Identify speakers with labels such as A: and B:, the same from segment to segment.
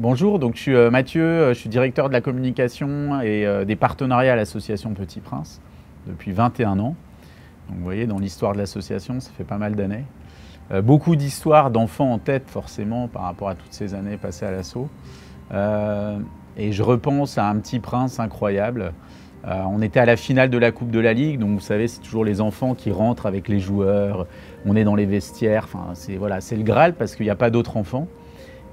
A: Bonjour, donc je suis Mathieu, je suis directeur de la communication et des partenariats à l'association Petit Prince depuis 21 ans. Donc vous voyez, dans l'histoire de l'association, ça fait pas mal d'années. Beaucoup d'histoires d'enfants en tête forcément par rapport à toutes ces années passées à l'asso. Et je repense à un Petit Prince incroyable. On était à la finale de la Coupe de la Ligue, donc vous savez, c'est toujours les enfants qui rentrent avec les joueurs, on est dans les vestiaires, enfin, c'est le Graal parce qu'il n'y a pas d'autres enfants.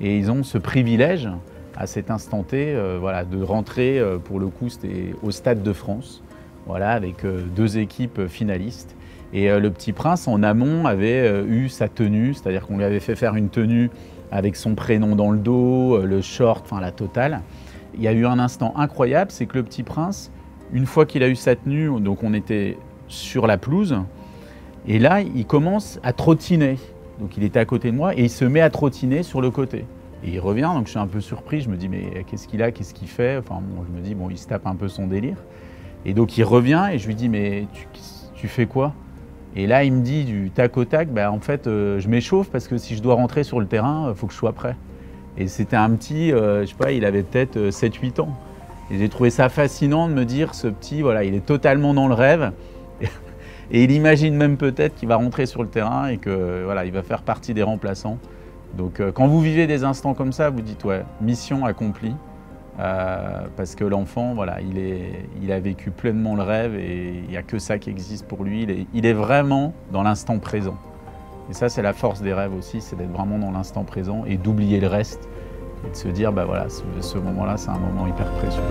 A: Et ils ont ce privilège, à cet instant T, de rentrer, pour le coup, c'était au Stade de France, avec deux équipes finalistes. Et le Petit Prince, en amont, avait eu sa tenue, c'est-à-dire qu'on lui avait fait faire une tenue avec son prénom dans le dos, le short, enfin la totale. Il y a eu un instant incroyable, c'est que le Petit Prince, une fois qu'il a eu sa tenue, donc on était sur la pelouse, et là, il commence à trottiner. Donc il était à côté de moi et il se met à trottiner sur le côté. Et il revient, donc je suis un peu surpris, je me dis mais qu'est-ce qu'il a, qu'est-ce qu'il fait? Enfin bon, je me dis bon, il se tape un peu son délire. Et donc il revient et je lui dis mais tu fais quoi? Et là il me dit du tac au tac, en fait je m'échauffe parce que si je dois rentrer sur le terrain, il faut que je sois prêt. Et c'était un petit, je sais pas, il avait peut-être 7-8 ans. Et j'ai trouvé ça fascinant de me dire ce petit, il est totalement dans le rêve. Et il imagine même peut-être qu'il va rentrer sur le terrain et que il va faire partie des remplaçants. Donc quand vous vivez des instants comme ça, vous dites ouais, mission accomplie. Parce que l'enfant, il a vécu pleinement le rêve et il n'y a que ça qui existe pour lui. Il est vraiment dans l'instant présent. Et ça, c'est la force des rêves aussi, c'est d'être vraiment dans l'instant présent et d'oublier le reste. Et de se dire, ce moment-là, c'est un moment hyper précieux.